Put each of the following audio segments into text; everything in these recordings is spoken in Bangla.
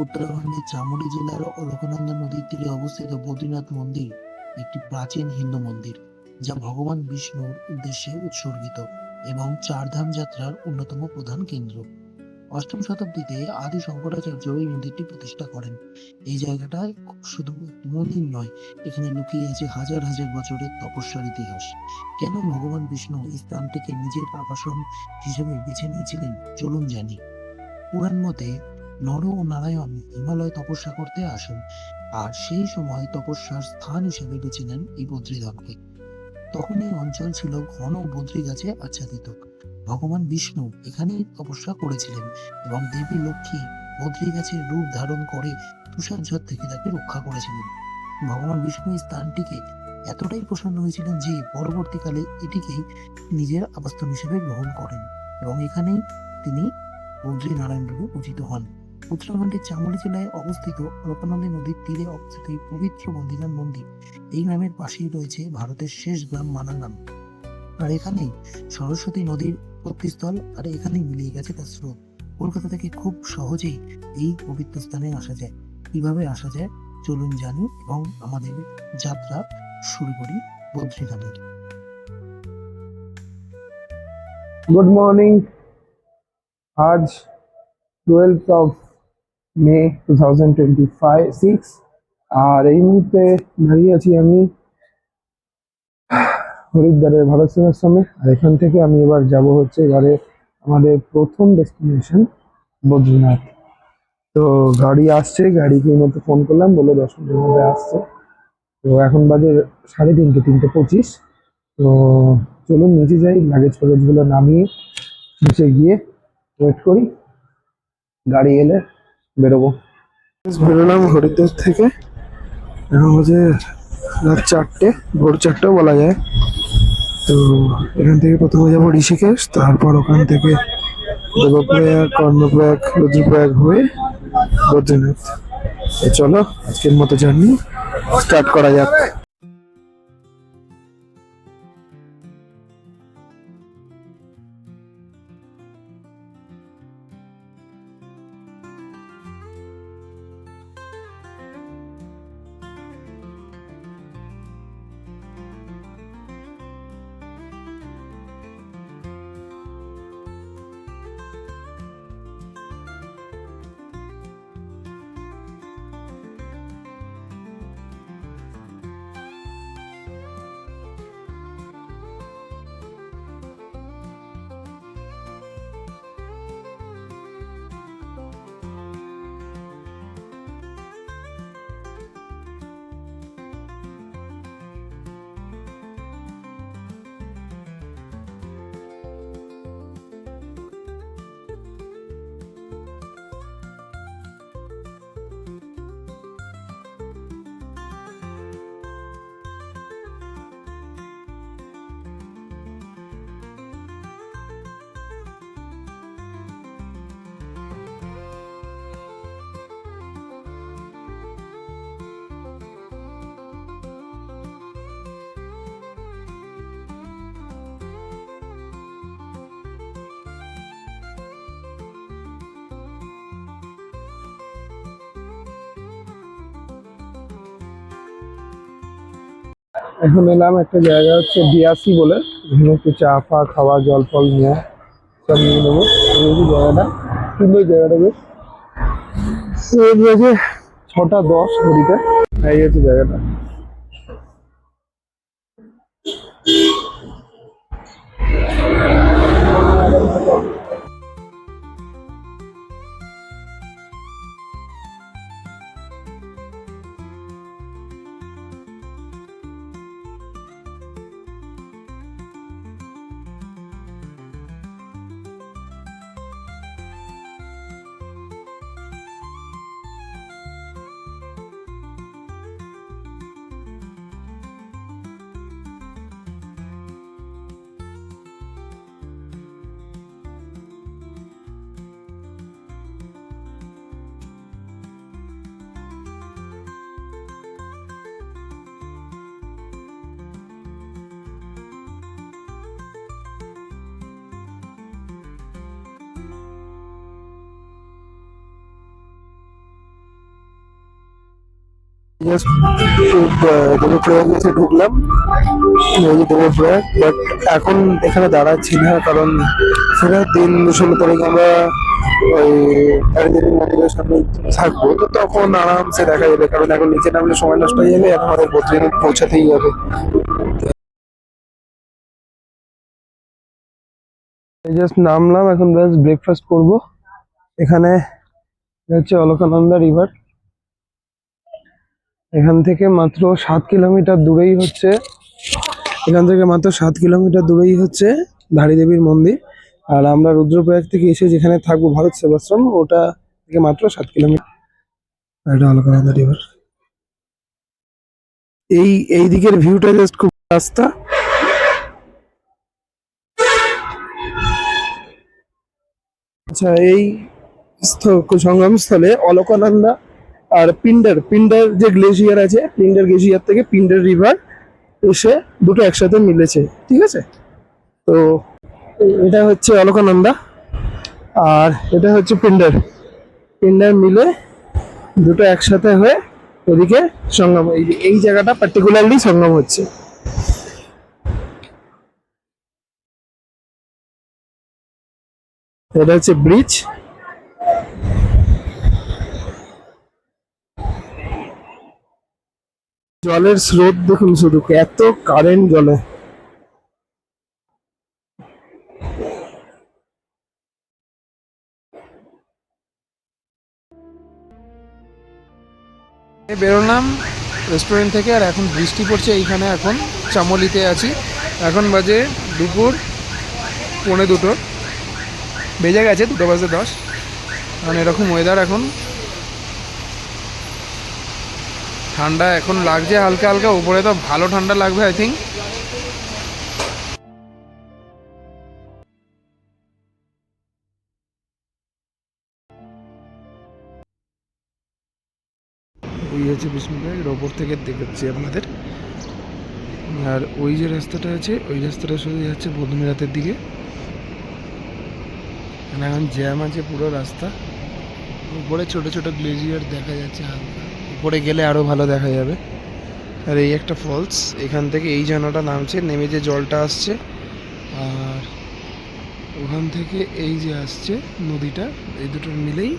উত্তরাখণ্ডের চামোলি জেলার অলকনন্দা নদীর তীরে অবস্থিত বদ্রীনাথ মন্দির একটি প্রাচীন হিন্দু মন্দির, যা ভগবান বিষ্ণুর উদ্দেশ্যে উৎসর্গিত এবং চারধাম যাত্রার অন্যতম প্রধান কেন্দ্র। অষ্টম শতাব্দীতে আদি শঙ্করাচার্য এই মন্দিরটি প্রতিষ্ঠা করেন। এই জায়গাটায় শুধু একটি মন্দির নয়, এখানে লুকিয়ে আছে হাজার হাজার বছরের তপস্যার ইতিহাস। কেন ভগবান বিষ্ণু এই স্থানটিকে নিজের আবাসন হিসেবে বেছে নিয়েছিলেন, চলুন জানি। পুরাণ মতে নর ও নারায়ণ হিমালয় তপস্যা করতে আসেন, আর সেই সময় তপস্যার স্থান হিসেবে বেছে নেন এই বদ্রীধামকে। তখন এই অঞ্চল ছিল ঘন বদ্রী গাছে আচ্ছাদিত। ভগবান বিষ্ণু এখানেই তপস্যা করেছিলেন এবং দেবী লক্ষ্মী বদ্রী গাছের রূপ ধারণ করে তুষারঝড় থেকে তাকে রক্ষা করেছিলেন। ভগবান বিষ্ণু এই স্থানটিকে এতটাই প্রসন্ন হয়েছিলেন যে পরবর্তীকালে এটিকেই নিজের আবাসস্থল হিসেবে গ্রহণ করেন এবং এখানেই তিনি বদ্রী নারায়ণ রূপে পূজিত হন। উত্তরাখণ্ডের চামোলি জেলায় অবস্থিত অলকানন্দা নদীর তীরে অবস্থিত এই পবিত্র বদ্রীনাথ মন্দির, এই গ্রামের পাশেই রয়েছে ভারতের শেষ গ্রাম মানাঙ্গাম। আর এখানেই সরস্বতী নদীর উৎপত্তিস্থল, আর এখানেই মিলিয়ে গেছে তার স্রোত। কলকাতা থেকে খুব সহজেই এই পবিত্র স্থানে আসা যায়। কিভাবে আসা যায় চলুন জানি এবং আমাদের যাত্রা শুরু করি বদ্রীধামের। Good morning. आज 12th ऑफ मे 2026 আর এই মুহূর্তে দাঁড়িয়ে আছি আমি হরিদ্বারের ভারত সেবাশ্রমে। আর এখান থেকে আমি এবার যাব হচ্ছে এবারে আমাদের প্রথম ডেস্টিনেশন বদ্রীনাথ। তো গাড়ি আসছে, গাড়িকে এই মধ্যে ফোন করলাম, বলে 10 মিনিটের মধ্যে আসছে। তো এখন বাজে 3:30, 3:25। তো চলুন নিচে যাই, লাগেজ ফেগেজগুলো নামিয়ে নিচে গিয়ে ওয়েট করি, গাড়ি এলে বেরোবো। বেরোলাম হরিদ্বার থেকে, এখন বাজে রাত 4টে, ভোর 4টেও বলা যায়। তো এখান থেকে প্রথমে যাবো ঋষিকেশ, তারপর ওখান থেকে দেবপ্রয়াগ, কর্ণপ্রয়াগ, রুদ্রপ্রয়াগ হয়ে বদ্রীনাথ। তো চলো আজকের মতো জার্নি স্টার্ট করা যাক। এখন এলাম একটা জায়গা হচ্ছে বিয়াসি বলে, এখানে একটু চা ফা খাওয়া, জল ফল নিয়ে সব নিয়ে নেবো। এই জায়গাটা সুন্দর, জায়গাটা বেশ। এই বাজে 6টা 10 ঘড়িতে, এই হচ্ছে জায়গাটা। জাস্ট দেবপ্রয়াগ এসে ঢুকলাম, এই যে দেবপ্রয়াগ। বাট এখন এখানে দাঁড়াচ্ছি না, কারণ ফেরার দিন 16 তারিখ আমরা ওই হরিদেবী মন্দিরের সামনে থাকবো, তো তখন আরামসে দেখা যাবে, কারণ এখন নিচে নামলে সময় নষ্ট হয়ে যাবে, এখন আমাদের বদ্রীনাথ পৌঁছাতেই হবে। জাস্ট নামলাম, এখন জাস্ট ব্রেকফাস্ট করব। এখানে হচ্ছে অলকানন্দা রিভার, এখান থেকে মাত্র 7 কিলোমিটার দূরেই হচ্ছে ধারী দেবীর মন্দির। আর আমরা রুদ্রপ্রয়াগ থেকে এসে যেখানে থাকবো ভারত সেবাশ্রম, ওটা থেকে মাত্র 7 কিলোমিটার। এটা অলকানন্দা রিভার। এই দিকের ভিউটা জাস্ট খুব রাস্তা। আচ্ছা, এই সঙ্গম স্থলে অলকানন্দা আর পিন্ডার যে গ্লেশিয়ার আছে, পিন্ডার গ্লেশিয়ার থেকে পিন্ডার রিভার এসে দুটো একসাথে মিলেছে, ঠিক আছে? তো এটা হচ্ছে অলকানন্দা আর এটা হচ্ছে পিন্ডার মিলে দুটো একসাথে হয়ে এদিকে সঙ্গম, এই জায়গাটা পার্টিকুলারলি সঙ্গম হচ্ছে। এটা হচ্ছে ব্রিজ। জলের স্রোত দেখুন, শুধু এত কারেন্ট জলে। বেরোলাম রেস্টুরেন্ট থেকে, আর এখন বৃষ্টি পড়ছে। এইখানে এখন চামলিতে আছি। এখন বাজে দুপুর 1:45 বেজে গেছে, 2:10। কারণ এরকম ওয়েদার, এখন ঠান্ডা এখন লাগছে হালকা হালকা, উপরে তো ভালো ঠান্ডা লাগবে আই থিঙ্ক। ওই হচ্ছে বিষ্ণুপ্রয়াগ, এর ওপর থেকে দেখাচ্ছি আপনাদের। আর ওই যে রাস্তাটা আছে, ওই রাস্তাটা সোজা যাচ্ছে বদ্রীনাথের দিকে। এখন জ্যাম আছে পুরো রাস্তা। উপরে ছোট ছোট গ্লেজিয়ার দেখা যাচ্ছে হালকা, উপরে গেলে আরো ভালো দেখা যাবে। আর এই একটা ফলস, এখান থেকে এই ঝর্ণাটা নামছে, নেমে যে জলটা আসছে, আর ওখান থেকে এই যে আসছে নদীটা, এই দুটোর মিলেই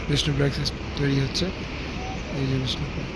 বিষ্ণুপ্রয়াগ তৈরি হচ্ছে। এই যে বিষ্ণুপ্রয়াগ।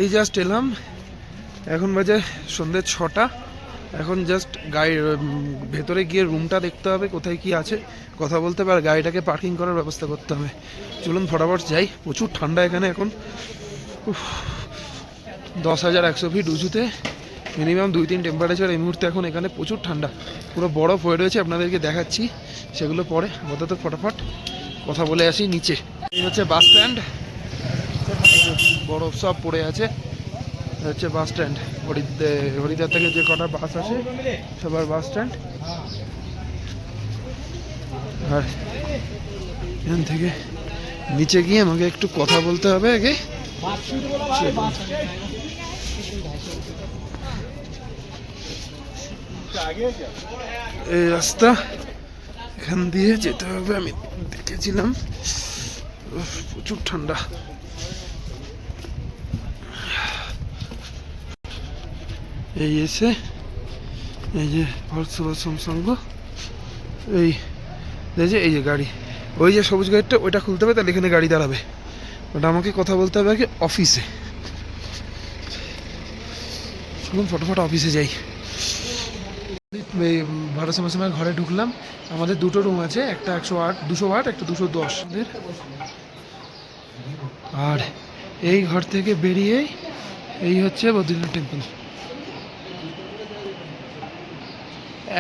এই জাস্ট এলাম, এখন বাজে সন্ধ্যে 6টা। এখন জাস্ট গাড়ি ভেতরে গিয়ে রুমটা দেখতে হবে কোথায় কি আছে, কথা বলতে হবে, আর গাড়িটাকে পার্কিং করার ব্যবস্থা করতে হবে। চলুন ফটাফট যাই। প্রচুর ঠান্ডা এখানে এখন। 10,100 ফিট উঁচুতে মিনিমাম 2-3 টেম্পারেচার এই মুহূর্তে। এখন এখানে প্রচুর ঠান্ডা, পুরো বরফ হয়ে রয়েছে, আপনাদেরকে দেখাচ্ছি সেগুলো পরে। আপাতত ফটাফট কথা বলে আসি নিচে। এই হচ্ছে বাস স্ট্যান্ড, বরফ সব পড়ে আছে। হচ্ছে বাস স্ট্যান্ড, হরিদ্বার থেকে যে কটা বাস আসে সবার বাস স্ট্যান্ড। আর এখান থেকে নিচে গিয়ে আমাকে একটু কথা বলতে হবে আগে। এই রাস্তা, এখান দিয়ে যেতে হবে, আমি দেখেছিলাম। প্রচুর ঠান্ডা। এই এসে এই যে ভারত সেবাশ্রম সংঘ, এই দেখছে এই যে গাড়ি, ওই যে সবুজ গাড়িটা ওইটা খুলতে হবে, তাহলে এখানে গাড়ি দাঁড়াবে। ওটা আমাকে কথা বলতে হবে আগে অফিসে। চলুন ফটোফট অফিসে যাই। এই ভারত সেবাশ্রমের ঘরে ঢুকলাম। আমাদের দুটো রুম আছে, একটা 108 208, একটা 210। আর এই ঘর থেকে বেরিয়ে এই হচ্ছে বদ্রীনাথ টেম্পল,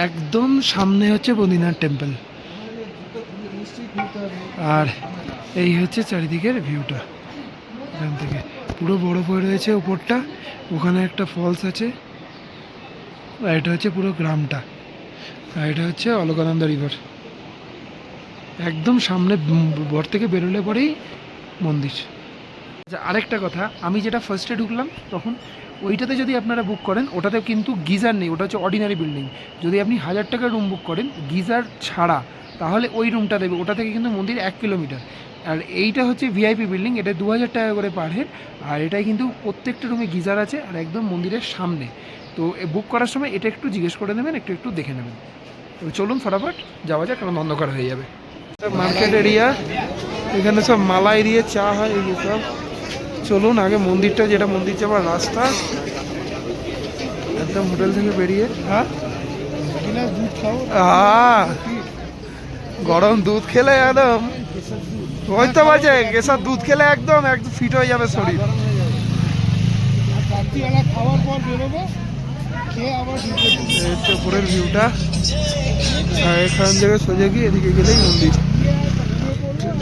একদম সামনে হচ্ছে বদ্রীনাথ টেম্পল। আর এই হচ্ছে চারিদিকের ভিউটা, এখান থেকে পুরো বরফ হয়ে রয়েছে উপরটা, ওখানে একটা ফলস আছে। আর এটা হচ্ছে পুরো গ্রামটা, আর এটা হচ্ছে অলকানন্দা রিভার। একদম সামনে বর থেকে বেরোলে পরেই মন্দির। আচ্ছা, আরেকটা কথা, আমি যেটা ফার্স্টে ঢুকলাম তখন ওইটাতে যদি আপনারা বুক করেন, ওটাতে কিন্তু গিজার নেই, ওটা হচ্ছে অর্ডিনারি বিল্ডিং। যদি আপনি 1000 টাকার রুম বুক করেন গিজার ছাড়া, তাহলে ওই রুমটা দেবে, ওটা থেকে কিন্তু মন্দির 1 কিলোমিটার। আর এইটা হচ্ছে ভিআইপি বিল্ডিং, এটা 2000 টাকা করে পার হেড। আর এটাই কিন্তু প্রত্যেকটা রুমে গিজার আছে, আর একদম মন্দিরের সামনে। তো বুক করার সময় এটা একটু জিজ্ঞেস করে নেবেন, একটু একটু দেখে নেবেন। তো চলুন ফটাফট যাওয়া যাক, কারণ অন্ধকার হয়ে যাবে। মার্কেট এরিয়া, এখানে সব মালাই দিয়ে চা হয়, এই সব। চলুন আগে মন্দিরটা, যেটা মন্দির যাওয়ার রাস্তা, একদম হোটেল থেকে বেরিয়ে। হ্যাঁ, গরম দুধ খেলে একদম ওই তো বলছে, কেসার দুধ খেলে একদম একদম ফিট হয়ে যাবে শরীর। খাওয়ার পর বেরোবো, খেয়ে আবার এই হচ্ছে উপরের ভিউটা, আর এখান থেকে সোজা গিয়ে এদিকে গেলেই মন্দির।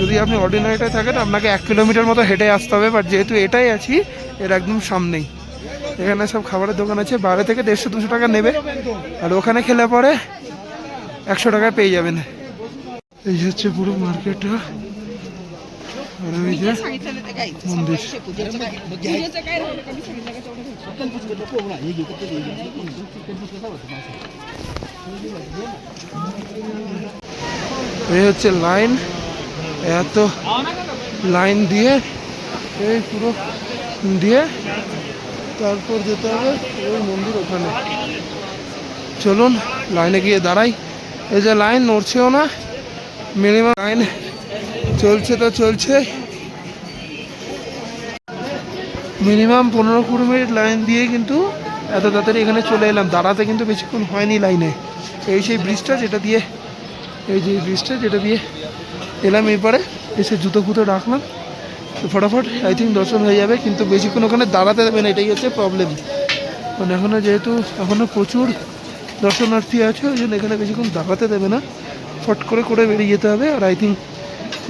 যদি আপনি অর্ডিনারিটায় থাকেন আপনাকে 1 কিলোমিটার মতো হেঁটে আসতে হবে, বাট যেহেতু এটাই আছি এর একদম সামনেই। এখানে সব খাবারের দোকান আছে, বাইরে থেকে 150-200 টাকা নেবে, আর ওখানে খেলে পরে 100 টাকায় পেয়ে যাবেন। এই হচ্ছে পুরো মার্কেটটা, আর ওই যে মন্দির। এই হচ্ছে লাইন, এত লাইন দিয়ে এই পুরো দিয়ে তারপর যেতে হবে ওই মন্দির ওখানে। চলুন লাইনে গিয়ে দাঁড়াই। এই যে লাইন নড়ছেও না, মিনিমাম লাইন চলছে তো চলছে, মিনিমাম 15-20 মিনিট লাইন দিয়ে কিন্তু এত তাড়াতাড়ি এখানে চলে এলাম। দাঁড়াতে কিন্তু বেশিক্ষণ হয়নি লাইনে। এই সেই ব্রিজটা যেটা দিয়ে, এই যে ব্রিজটা যেটা দিয়ে এলাম, এরপরে এসে জুতো ফুতো রাখলাম, তো ফটাফট আই থিঙ্ক দর্শন হয়ে যাবে। কিন্তু বেশিক্ষণ ওখানে দাঁড়াতে দেবে না, এটাই হচ্ছে প্রবলেম। মানে এখনও যেহেতু এখনও প্রচুর দর্শনার্থী আছে, ওই জন্য এখানে বেশিক্ষণ দাঁড়াতে দেবে না, ফট করে করে বেরিয়ে যেতে হবে। আর আই থিঙ্ক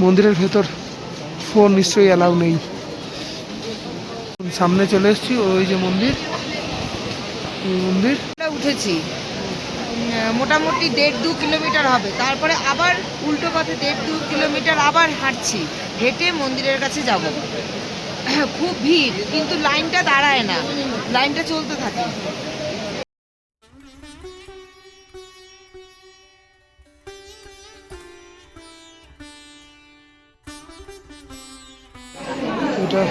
মন্দিরের ভেতর ফোন নিশ্চয়ই অ্যালাউ নেই। সামনে চলে এসেছি, ওই যে মন্দির, ওই মন্দির উঠেছি মোটামুটি 1.5-2 কিলোমিটার হবে, তারপরে আবার উল্টো পথে 1.5-2 কিলোমিটার আবার হাঁটছি, হেঁটে মন্দিরের কাছে যাব। খুব ভিড়, কিন্তু লাইনটা দাঁড়ায় না, লাইনটা চলতে থাকে। এটা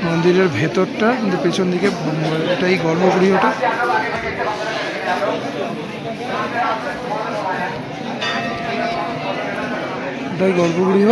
মন্দিরের ভেতরটা, কিন্তু পেছন দিকে এটাই গর্ভগৃহটা। এটাই গর্ভগৃহ।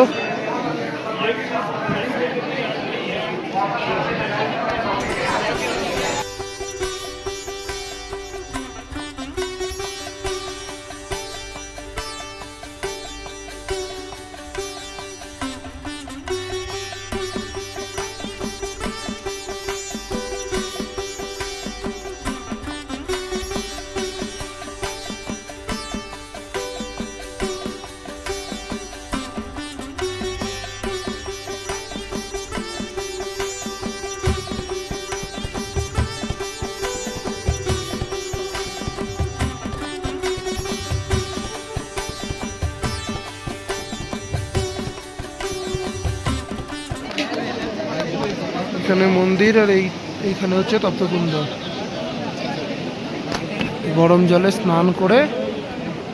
এখানে মন্দির, আর এইখানে হচ্ছে তপ্তকুণ্ড। গরম জলে স্নান করে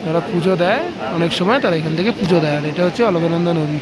যারা পুজো দেয় অনেক সময়, তারা এখান থেকে পুজো দেয়। আর এটা হচ্ছে অলকানন্দা নদী।